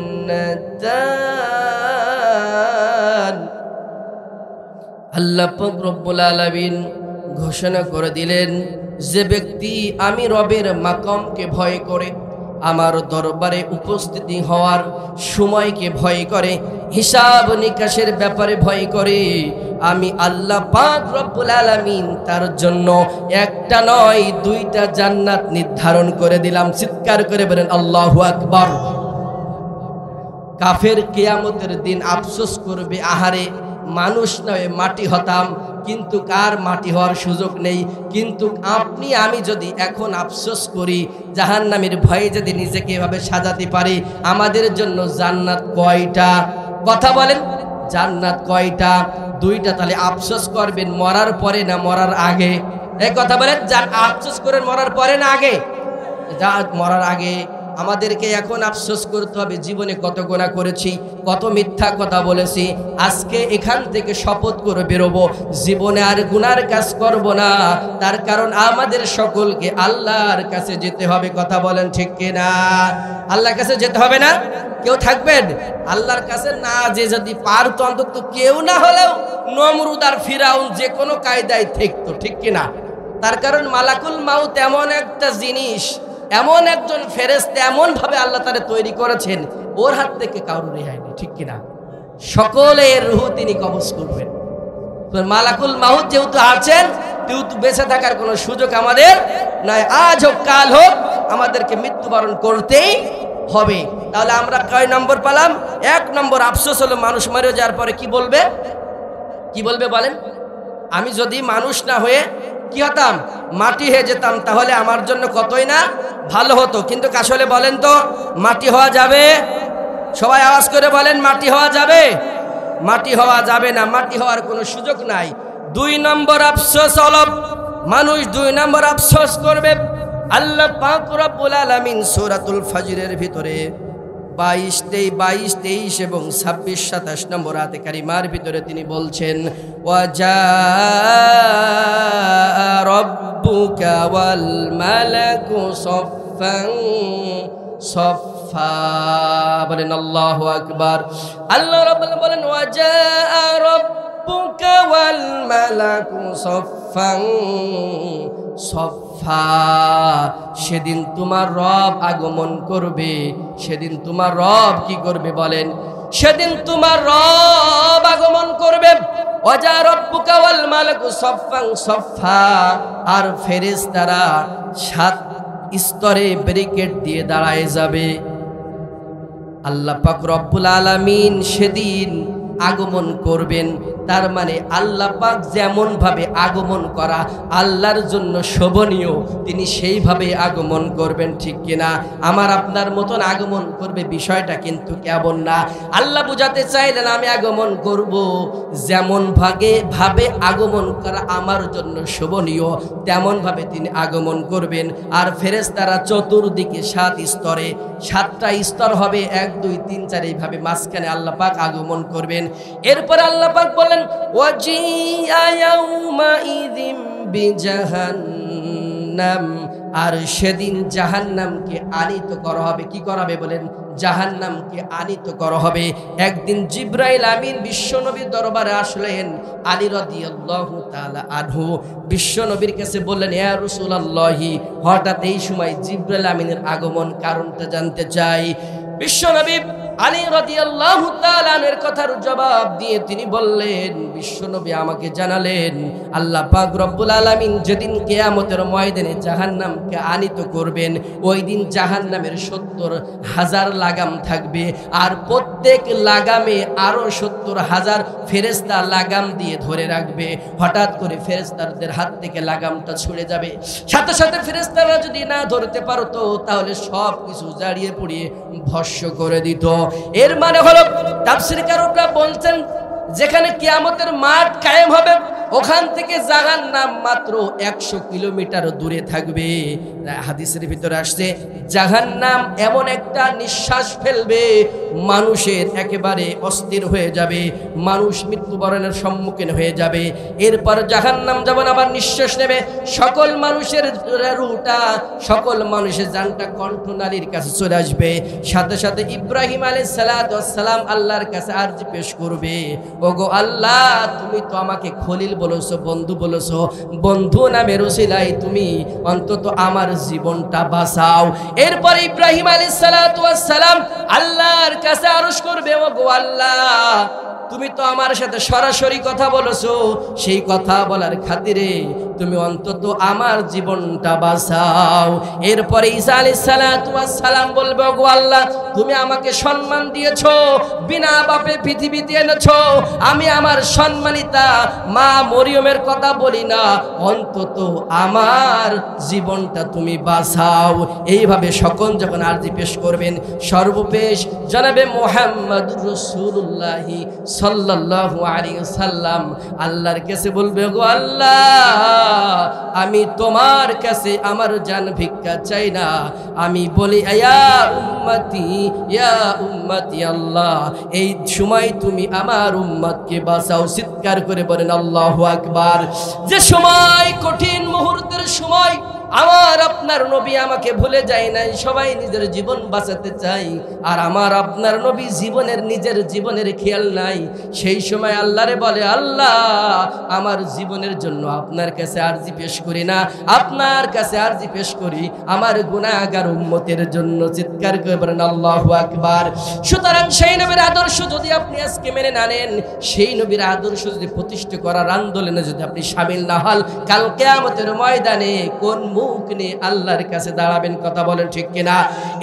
আল্লাহ পাক রব্বুল আলামিন ঘোষণা করে দিলেন, যে ব্যক্তি আমি রবের মাকামকে ভয় করে, আমার দরবারে উপস্থিতি হওয়ার সময়কে ভয় করে, হিসাব নিকাশের ব্যাপারে ভয় করে, আমি আল্লাহ পাক রব্বুল আলামিন তার জন্য একটা নয় দুইটা জান্নাত নির্ধারণ করে দিলাম। চিৎকার করে বলেন আল্লাহু আকবার। কাফের কিয়ামতের দিন আফসোস করবে আহারে মানুষ নয় মাটি হতাম, কিন্তু কার মাটি হওয়ার সুযোগ নেই। কিন্তু আপনি আমি যদি এখন আফসোস করি, জাহান্নামের ভয়ে যদি নিজেকে এভাবে সাজাতে পারি, আমাদের জন্য জান্নাত কয়টা? কথা বলেন, জান্নাত কয়টা? দুইটা। তাহলে আফসোস করবেন মরার পরে না মরার আগে? এই কথা বলেন, আফসোস করেন মরার পরে না আগে? মরার আগে। আমাদেরকে এখন আফসোস করতে হবে, জীবনে কত গুনাহ করেছি, কত মিথ্যা কথা বলেছি। আজকে এখান থেকে শপথ করে বেরোবো, জীবনে আর গুনার কাজ করব না। তার কারণ আমাদের সকলকে আল্লাহর কাছে যেতে হবে। কথা বলেন ঠিক কিনা? আল্লাহর কাছে যেতে হবে না? কেউ থাকবেন আল্লাহর কাছে না যে যদি পারতো, অন্তত কেউ না হলেও নমরুদ আর ফিরাউন যে কোনো কায়দায় থাকতো, ঠিক কিনা? তার কারণ মালাকুল মাউত এমন একটা জিনিস, এমন একজন ফেরেশতা, এমন ভাবে আল্লাহ তারে তৈরি করেছেন, ওর হাত থেকে কারো রেহাই নেই, ঠিক কিনা? সকলের রূহ তিনি কবজ করবেন। মালাকুল মাউত যেহেতু আছেন, যেহেতু বেঁচে থাকার কোনো সুযোগ আমাদের নয়। আজ হোক কাল হোক আমাদেরকে মৃত্যুবরণ করতেই হবে। তাহলে আমরা কয় নম্বর পেলাম? 1 নম্বর আফসোস হলো মানুষ মরে যাওয়ার পরে কি বলবে? কি বলবে বলেন? আমি যদি মানুষ না হয়ে কি হতাম, মাটি হয়ে যেতাম, তাহলে আমার জন্য কতই না ভালো হতো। কিন্তু আসলে বলেন তো, মাটি হওয়া যাবে? সবাই আওয়াজ করে বলেন, মাটি হওয়া যাবে? মাটি হওয়া যাবে না, মাটি হওয়ার কোনো সুযোগ নাই। 2 নম্বর আফসোস হলো মানুষ 2 নম্বর আফসোস করবে। আল্লাহ পাক রব্বুল আলামিন সূরাতুল ফাজরের ভিতরে 22, 23 এবং 26, 27 নম্বর আয়াতে কারিমার ভিতরে তিনি বলছেন, ওয়াজা রাব্বুকা ওয়াল মালাকু সফফান সফফা। বলেন আল্লাহু আকবার। আল্লাহ রাব্বুল বলেন, ওয়াজা রাব্বুকা ওয়াল মালাকু সফফান সফফা। সেদিন তোমার রব আগমন করবে। সেদিন তোমার রব কি করবে বলেন? সেদিন তোমার রব আগমন করবে। ওয়াজা রাব্বুকা ওয়াল মালাকু সফফান সফফা। আর ফেরেশতারা 7 স্তরে ব্যারিকেড দিয়ে দাঁড়ায় যাবে। আল্লাহ পাক রব্বুল আলামিন সেদিন আগমন করবেন। তার মানে আল্লাহ পাক যেমন ভাবে আগমন করা আল্লাহর জন্য শোভনীয়, তিনি সেইভাবে আগমন করবেন, ঠিক কিনা? আমার আপনার মতন আগমন করবে, বিষয়টা কিন্তু কেমন না। আল্লাহ বুঝাতে চাইলেন, আমি আগমন করব, যেমন ভাবে আগমন করা আমার জন্য শোভনীয়, তেমন ভাবে তিনি আগমন করবেন। আর ফেরেশতারা চতুর্দিকে 7 স্তরে, 7টা স্তর হবে, 1, 2, 3, 4 এইভাবে মাঝখানে আল্লাহ পাক আগমন করবেন। এরপর আল্লাহ পাক বলেন, ওয়াজিআ ইয়াউমাইযিম বিজাহান্নাম। আর সেদিন জাহান্নামকে আনিত করা হবে। কি করা হবে বলেন? জাহান্নামকে আনিত করা হবে। একদিন জিবরাইল আমিন বিশ্বনবীর দরবারে আসলেন। আলী রাদিয়াল্লাহু তাআলা আনহু বিশ্বনবীর কাছে বললেন, ইয়া রাসূলুল্লাহি, হঠাৎ এই সময় জিবরাইল আমিনের আগমন, কারণটা জানতে চাই। বিশ্বনবী আলী রাদিয়াল্লাহু তাআলা আনহুর কথার জবাব দিয়ে তিনি বললেন, বিশ্বনবী আমাকে জানালেন, আল্লাহ পাক রব্বুল আলামিন যেদিন কিয়ামতের ময়দানে জাহান্নামকে আনিত করবেন, ওই দিন জাহান্নামের 70,000 লাগাম থাকবে। আর প্রত্যেক লাগামে আরো 70,000 ফেরেশতা লাগাম দিয়ে ধরে রাখবে। হঠাৎ করে ফেরেশতাদের হাত থেকে লাগামটা ছুড়ে যাবে। সাথে সাথে ফেরেশতারা যদি না ধরতে পারতো, তাহলে সব কিছু জ্বালিয়ে পুড়িয়ে ভস্ম করে দিত। এর মানে হলো, তাফসীরকাররা বলছেন, যেখানে কিয়ামতের মাঠ কায়েম হবে, ওখান থেকে জাহান্নাম মাত্র 100 কিলোমিটার দূরে থাকবে। হাদিসের ভিতরে আসছে, জাহান্নাম এমন একটা নিঃশ্বাস ফেলবে, মানুষের একেবারে অস্থির হয়ে যাবে, মানুষ মৃত্যুবরণের সম্মুখীন হয়ে যাবে। এরপর জাহান্নাম যখন আবার নিঃশ্বাস নেবে, সকল মানুষের রুহটা, সকল মানুষের জানটা কণ্ঠনালীর কাছে চলে আসবে। সাথে সাথে ইব্রাহিম আলাইহিস সালাতু ওয়াস সালাম আল্লাহর কাছে আরজি পেশ করবে, ওগো আল্লাহ, তুমি তো আমাকে খলিল বলেছো, বন্ধু বলেছো, বন্ধু নামের ওসিলায় তুমি অন্তত আমার জীবনটা বাঁচাও। এরপর ইব্রাহিম আলাইহিস সালাতু ওয়াস সালাম আল্লাহর কাছে আরজ করবে, ওগো আল্লাহ, তুমি তো আমার সাথে সরাসরি কথা বলেছো, সেই কথা বলার খাতিরে তুমি অন্তত আমার জীবনটা বাঁচাও। এরপরে ঈসা আলাইহিস সালাতু ওয়াস সালাম বলবে, ওগো আল্লাহ, তুমি আমাকে সম্মান দিয়েছো, বিনা বাপে পৃথিবীতে এনেছো, আমি আমার সম্মানিতা মা মরিয়মের কথা বলি না, অন্তত আমার জীবনটা তুমি বাঁচাও। এইভাবে সকল যখন আরজি পেশ করবেন, সর্বশেষ জনাবে মুহাম্মদুর রাসূলুল্লাহ সাল্লাল্লাহু আলাইহি ওয়াসাল্লাম আল্লাহর কাছে বলবে, গো আল্লাহ, আমি তোমার কাছে আমার জান ভিক্ষা চাই না, আমি বলি ইয়া উম্মতি আল্লাহ, এই সময় তুমি আমার উম্মতকে বাঁচাও। চিৎকার করে বলেন আল্লাহু আকবার। যে সময় কঠিন মুহূর্তের সময় আমার আপনার নবী আমাকে ভুলে যায় নাই, সবাই নিজের জীবন বাঁচাতে চাই, আর আমার আপনার নবী নিজের জীবনের খেয়াল নাই। সেই সময় আল্লাহরে বলে, আল্লাহ, আমার জীবনের জন্য আপনার কাছে আরজি পেশ করি না, আপনার কাছে আরজি পেশ করি আমার গুনাহগার উম্মতের জন্য। চিৎকার করে বলেন আল্লাহু আকবার। সুতরাং সেই নবীর আদর্শ যদি আপনি আজকে মেনে না নেন, সেই নবীর আদর্শ যদি প্রতিষ্ঠা করার আন্দোলনে যদি আপনি শামিল না হন, কাল কিয়ামতের ময়দানে কোন মুখ নিয়ে আল্লাহর কাছে দাঁড়াবেন? কথা বলেন ঠিক কিনা?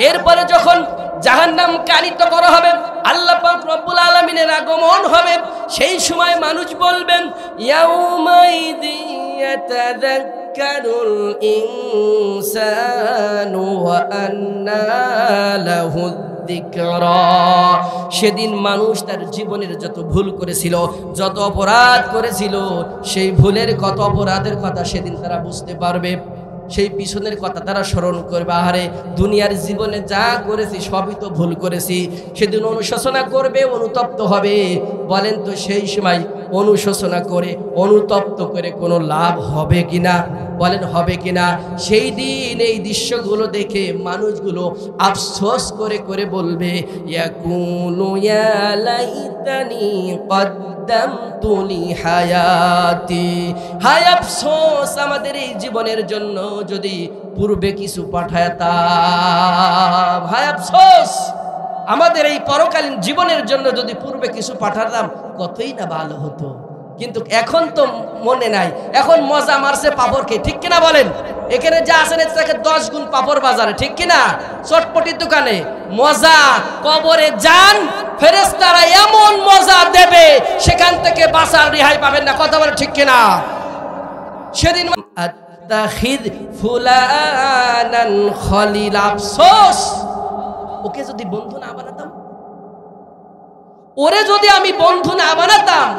এরপরে যখন জাহান্নাম কালিত করা হবে, আল্লাহ পাক রব্বুল আলামিনের আগমন হবে, সেই সময় মানুষ বলবেন, ইয়াউমাইযি ইয়াতাযাক্কারুল ইনসানু ওয়া আন্না লাহু যিকরা। সেদিন মানুষ তার জীবনের যত ভুল করেছিল, যত অপরাধ করেছিল, সেই ভুলের কত অপরাধের কথা সেদিন তারা বুঝতে পারবে, সেই পিছনের কথা তারা স্মরণ করবে। আহারে, দুনিয়ার জীবনে যা করেছি সবই তো ভুল করেছি। সেদিন অনুশোচনা করবে, অনুতপ্ত হবে। বলেন তো সেই সময় অনুশোচনা করে, অনুতপ্ত করে কোনো লাভ হবে কিনা? বলেন হবে কিনা? সেই দিন এই দৃশ্যগুলো দেখে মানুষগুলো আফসোস করে করে বলবে, ইয়াকুলু ইয়া লাইতানি কদ্দামতু লি হায়াতি। হায় আফসোস আমাদের এই জীবনের জন্য, যদি পূর্বে কিছু পাঠাতাম। হায় আফসোস আমাদের এই পরকালীন জীবনের জন্য যদি পূর্বে কিছু পাঠাতাম, কতই না ভালো হতো। কিন্তু এখন তো মনে নাই, এখন মজা মারছে পাপড়কে, ঠিক কিনা বলেন? এখানে যা আছেন এর থেকে 10 গুণ পাপড় বাজারে, ঠিক কিনা? চটপটির দোকানে মজা, কবরে যান, ফেরেশতারা এমন মজা দেবে সেখান থেকে বাঁচার রেহাই পাবেন না। কথা বলে ঠিক কিনা? সেদিন আত্তাখিদ ফুলানান খলিল। আফসোস, ওকে যদি বন্ধু না বানাতাম, ওরে যদি আমি বন্ধু না বানাতাম,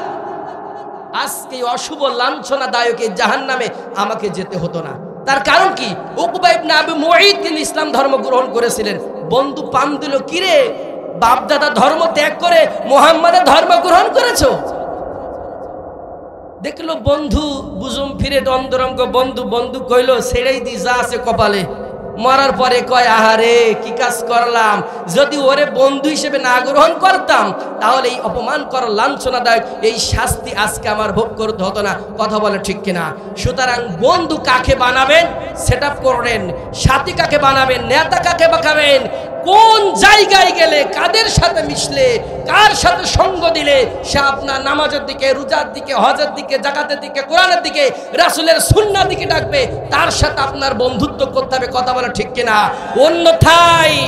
আজকে অশুভ লাঞ্ছনাদায়ক জাহান্নামে আমাকে যেতে হতো না। তার কারণ কি? উকবা ইবনে আবু মুঈত তিনি ইসলাম ধর্ম গ্রহণ করেছিলেন। বন্ধু পাম দিল, কিরে বাপদাদা ধর্ম ত্যাগ করে মুহাম্মাদের ধর্ম গ্রহণ করেছো? দেখলো বন্ধু বুজুম ফিরে অন্তরঙ্গ বন্ধু, বন্ধু কইলো ছেড়েই দি যা আছে কপালে। মরার পরে কয়, আহারে কি কাজ করলাম, যদি ওরে বন্ধু হিসেবে না গ্রহণ করতাম তাহলে এই অপমান করা, লাঞ্ছনাদায়ক এই শাস্তি আজকে আমার ভোগ করতে হতো না। কথা বলে ঠিক কিনা? সুতরাং বন্ধু কাকে বানাবেন সেট আপ করবেন, সাথী কাকে বানাবেন, নেতা কাকে বানাবেন, কোন জায়গায় গেলে কাদের সাথে মিশলে, কার সাথে সঙ্গ দিলে সে আপনার নামাজের দিকে, রোজার দিকে, হজের দিকে, যাকাতের দিকে, কোরআনের দিকে, রাসূলের সুন্নাহর দিকে ডাকবে, তার সাথে আপনার বন্ধুত্ব করতে হবে। কথা বলা ঠিক কিনা? অন্যথায়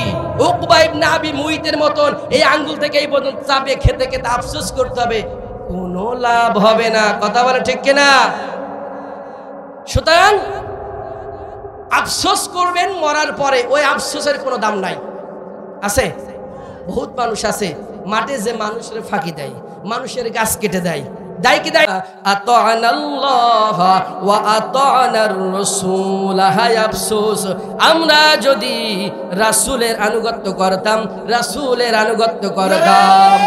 উকবা ইবনে আবি মুঈতের মতন এই আঙ্গুল থেকে এই পর্যন্ত চাপে খেতে খেতে আফসোস করতে হবে, কোনো লাভ হবে না। কথা বলা ঠিক কিনা? সুতরাং আফসোস করবেন মরার পরে, ওই আফসোসের কোনো দাম নাই। আছে বহুত মানুষ আছে মাঠে যে মানুষের ফাঁকি দেয়, মানুষের গাছ কেটে দেয়, দেয় কি দেয়? আতানাল্লাহ ওয়া আতানার রাসূল। হায় আফসোস, আমরা যদি রাসূলের আনুগত্য করতাম, রাসূলের আনুগত্য করতাম।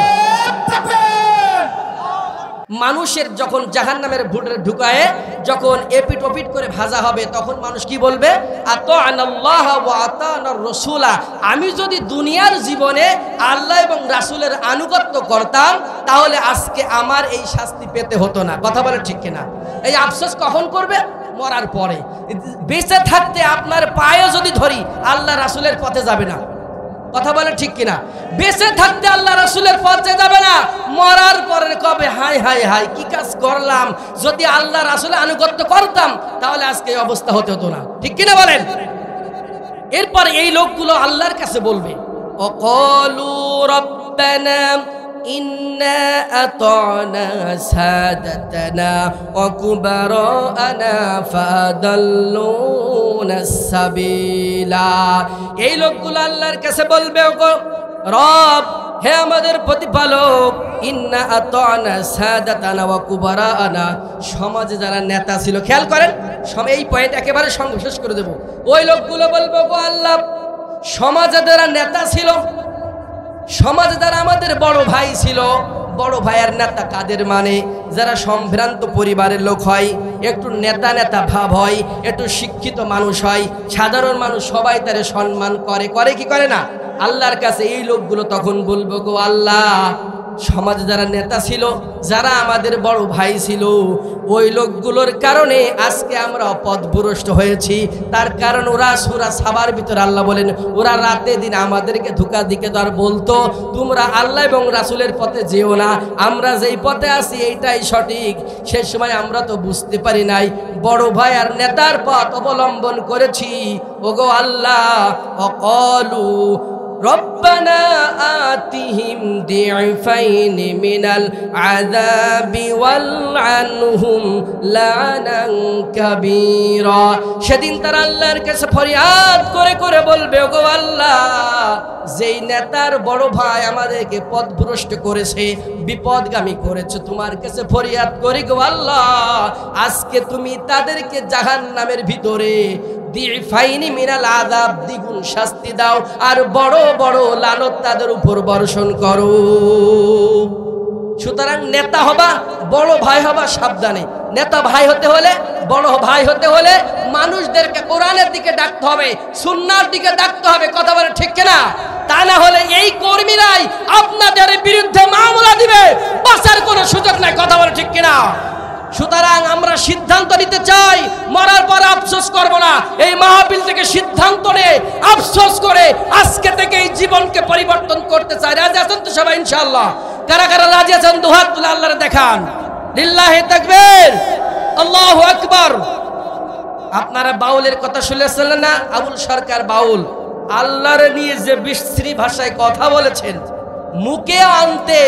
মানুষের যখন জাহান্নামের ভুটে ঢুকায়, যখন এপিট ওপিট করে ভাজা হবে, তখন মানুষ কি বলবে? আতানাল্লাহ ওয়া আতানার রাসূলা। আমি যদি দুনিয়ার জীবনে আল্লাহ এবং রাসূলের আনুগত্য করতাম তাহলে আজকে আমার এই শাস্তি পেতে হতো না। কথা বলে ঠিক কিনা? এই আফসোস কখন করবে? মরার পরে। বেঁচে থাকতে আপনার পায়ে যদি ধরি, আল্লাহ রাসূলের পথে যাবে না। কথা বলে ঠিক কিনা? বেঁচে থাকতে আল্লাহ রাসূলের পথে যাবে না, মরার পরে কবে হায় হায় হায় কি কাজ করলাম, যদি আল্লাহ রাসূলের আনুগত্য করতাম তাহলে আজকে এই অবস্থা হতে হতো না। ঠিক কিনা বলেন? এরপর এই লোকগুলো আল্লাহর কাছে বলবে, ওয়াকালু রাব্বানা ইন্না আতা'না সাদাতানা ওয়া কুবারানা ফাদাল্লুনা সাবিলা। এই লোকগুলো আল্লাহর কাছে বলবে, ওগো রব, হে আমাদের প্রতিপালক, ইন্না আতানা সাদাতানা ওয়া কুবারানা, সমাজে যারা নেতা ছিল, খেয়াল করেন এই পয়েন্ট একেবারে শেষ করে দেব। ওই লোকগুলো বলবো, গো আল্লাহ, সমাজে যারা নেতা ছিল, সমাজে যারা আমাদের বড় ভাই ছিল, বড় ভাইয়ের নেতা কাদের মানে? যারা সম্ভ্রান্ত পরিবারের লোক হয়, একটু নেতা নেতা ভাব হয়, একটু শিক্ষিত মানুষ হয়, সাধারণ মানুষ সবাই তারে সম্মান করে, করে কি করে না? আল্লাহর কাছে এই লোকগুলো তখন বলবো, গো আল্লাহ, সমাজে যারা নেতা ছিল, যারা আমাদের বড় ভাই ছিল, ওই লোকগুলোর কারণে আজকে আমরা পথভ্রষ্ট হয়েছি। তার কারণ ওরা সূরা সাবার ভিতরে আল্লাহ বলেন, ওরা রাতে দিন আমাদেরকে ধোঁকা দিকে তার বলতো, তোমরা আল্লাহ এবং রাসূলের পথে যেও না, আমরা যেই পথে আছি এইটাই সঠিক। সে সময় আমরা তো বুঝতে পারি নাই, বড় ভাই আর নেতার পথ অবলম্বন করেছি। ওগো আল্লাহ, অকলু রব্বানা আতিহিম দি'ফাইন মিনাল আযাবি ওয়ালআনহুম লানান কাবীরা। সেদিন তারা আল্লাহর কাছে ফরিয়াদ করে করে বলবে, ওগো আল্লাহ, যেই নেতার বড় ভাই আমাদেরকে পথভ্রষ্ট করেছে, বিপদগামী করেছে, তোমার কাছে ফরিয়াদ করি গো আল্লাহ, আজকে তুমি তাদেরকে জাহান্নামের ভিতরে দি'ফাইনি মিনাল আযাব, দ্বিগুণ শাস্তি দাও, আর বড় বড় লানত তাদের উপর বর্ষণ করো। সুতরাং নেতা হবা, বড় ভাই হবা, সাবধানে। নেতা ভাই হতে হলে, বড় ভাই হতে হলে মানুষদেরকে কোরআনের দিকে ডাকতে হবে, সুন্নাহর দিকে ডাকতে হবে, কথা বলে ঠিক কিনা? তা না হলে এই কর্মীরাই আপনাদের বিরুদ্ধে মামলা দিবে, বাঁচার কোনো সুযোগ নাই, কথা বলে ঠিক কিনা? সুতরাং আমরা সিদ্ধান্ত নিতে চাই, মরার পর আফসোস করব না। এই মাহফিল থেকে সিদ্ধান্ত নিয়ে আফসোস করে আজকে থেকে এই জীবনকে পরিবর্তন করতে চাই। রাজি আছেন তো সবাই ইনশাআল্লাহ? কারা কারা রাজি আছেন দুহাত তুলে আল্লাহরে দেখান। লিল্লাহি তাকবীর, আল্লাহু আকবার। আপনারা বাউলের কথা শুনেছিলেন না? আবুল সরকার বাউল আল্লাহরে নিয়ে যে বিশ্রী ভাষায় কথা বলেছেন, মুখে আনতে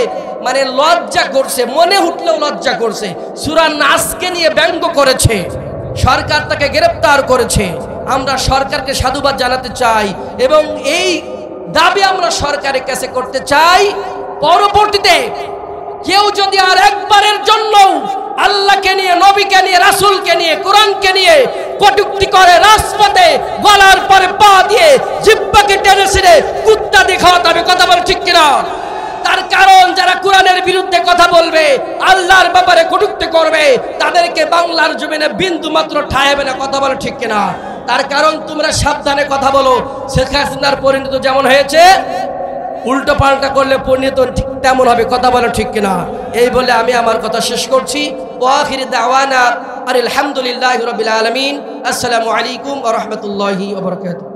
মানে লজ্জা করছে, মনে উঠলেও লজ্জা করছে। সূরা নাসকে নিয়ে ব্যঙ্গ করেছে, সরকার তাকে গ্রেফতার করেছে। আমরা সরকারকে সাধুবাদ জানাতে চাই এবং এই দাবি আমরা সরকারের কাছে করতে চাই, পরবর্তীতে কেউ যদি আর একবারের জন্য আল্লাহকে নিয়ে, নবীকে নিয়ে, রাসূলকে নিয়ে, কোরআনকে নিয়ে কটূক্তি করে, রাজপথে গলার পরে পা দিয়ে জিহ্বাকে টেনে ছিঁড়ে কুত্তা দিয়ে খাওয়াতে হবে, কথা বলে ঠিক কিনা? তার কারণ যারা কোরআনের বিরুদ্ধে কথা বলবে, আল্লাহর ব্যাপারে কটূক্তি করবে, তাদেরকে বাংলার জমিনে বিন্দু মাত্র ঠাঁই হবে না, কথা বলে ঠিক কিনা? তার কারণ তোমরা সাবধানে কথা বলো। শেখ হাসিনার পরিণত যেমন হয়েছে, উল্টো পাল্টা করলে পরিণত ঠিক তেমন হবে, কথা বলে ঠিক কিনা? এই বলে আমি আমার কথা শেষ করছি। ওয়া আখিরু দাওয়ানা আলহামদুলিল্লাহি রাব্বিল আলামিন। আসসালামু আলাইকুম ওয়া রাহমাতুল্লাহি ওয়া বারাকাতুহু।